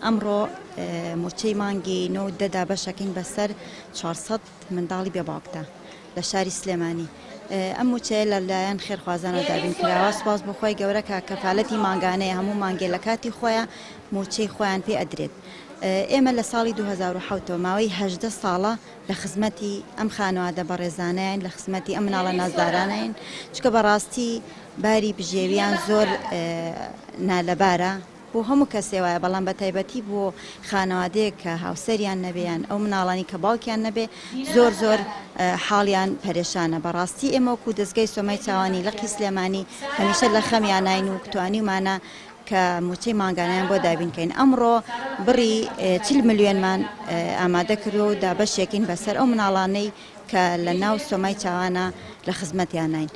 ئەمڕۆ موچەی مانگی 9 بەشەکەین بەسەر 400 منداڵی بێباکدا لە شاری سلێمانی. ئەم موچەیە لەلایەن خێرخوازانە دابین کراوە. سوپاس بخۆی گەورە کە کەفالەتی ماگانەیە هەموو مانگێ لە کاتی خۆیان موچەی خۆیان پێ ئەدرێت. ئێمە لە ساڵی 2007 ماوەی 18 ساڵە لە خزمەتی ئەم خانەوادە بەڕێزانەیان، لە خزمەتی ئەم مناڵە نازدارانین، چکە بەڕاستی باری بژێویان زۆر نالەبارە بۆ هەموو کەسێ وایە، بەڵام بە تایبەتی بۆ خانەوادەیە کە هاوسەریان نەبێیان ئەو مناڵانی کە باوکیان نەبێ زۆر حاڵیان پەرێشانە. بەڕاستی ئێمە وەکو دەستگای سۆمای چاوانی لەقی سلێمانی هەمیشە لە خەمیان ناین و توانیمانە کە موچەی ماگانیان بۆ دابینکەین. ئەمڕۆ بڕی 40 ملیۆنمان ئامادە کردو و دابەشێکین بەسەر ئەو مناڵانەی کە لە ناو سۆمای چاوانە لە خزمەتیان ناین.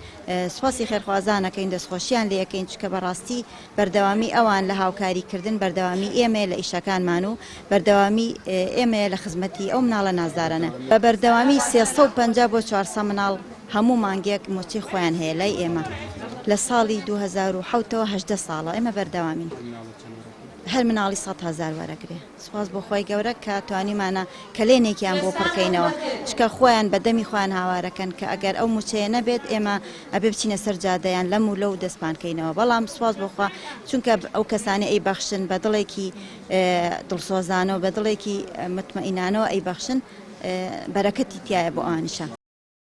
سوپاسی خێرخوازانەکەین، دەستخۆشیان لێ یەکەین، چکە بەڕاستی بەردەوامی ئەوان لە هاوکاریکردن، بەردەوامی ئێمە لە ئیشەکانمان و بەردەوامی ئێمە لە خزمەتی ئەو مناڵە نازدارانە. بە بەردەوامی 350 بۆ 400 مناڵ هەموو مانگێک موچەی خۆیان هەیە لای ئێمە. لە ساڵی 2007ەوە 18 ساڵە ئێمە بەردەوامین. هەر مناڵی 100,000 وەرەگرێ. سوپاس بۆ خۆی گەورە کە توانیمانە کەلێنێکیان بۆ پڕکەینەوە، چکە خۆیان بەدەمی خۆیان هاوارەکەن کە ئەگەر ئەو موچەیە نەبێت ئێمە ئەبێ بچینە سەر جادەیان لەم و لەو دەستپانکەینەوە. بەڵام سوپاس بۆخوا چونکە ئەو کەسانی ئەی بەخشن بە دڵێکی دڵسۆزانە و بە دڵێکی متمەئینانەوە ئەی بەخشن، بەرەکەتی تایە بۆ ئەوانیشە.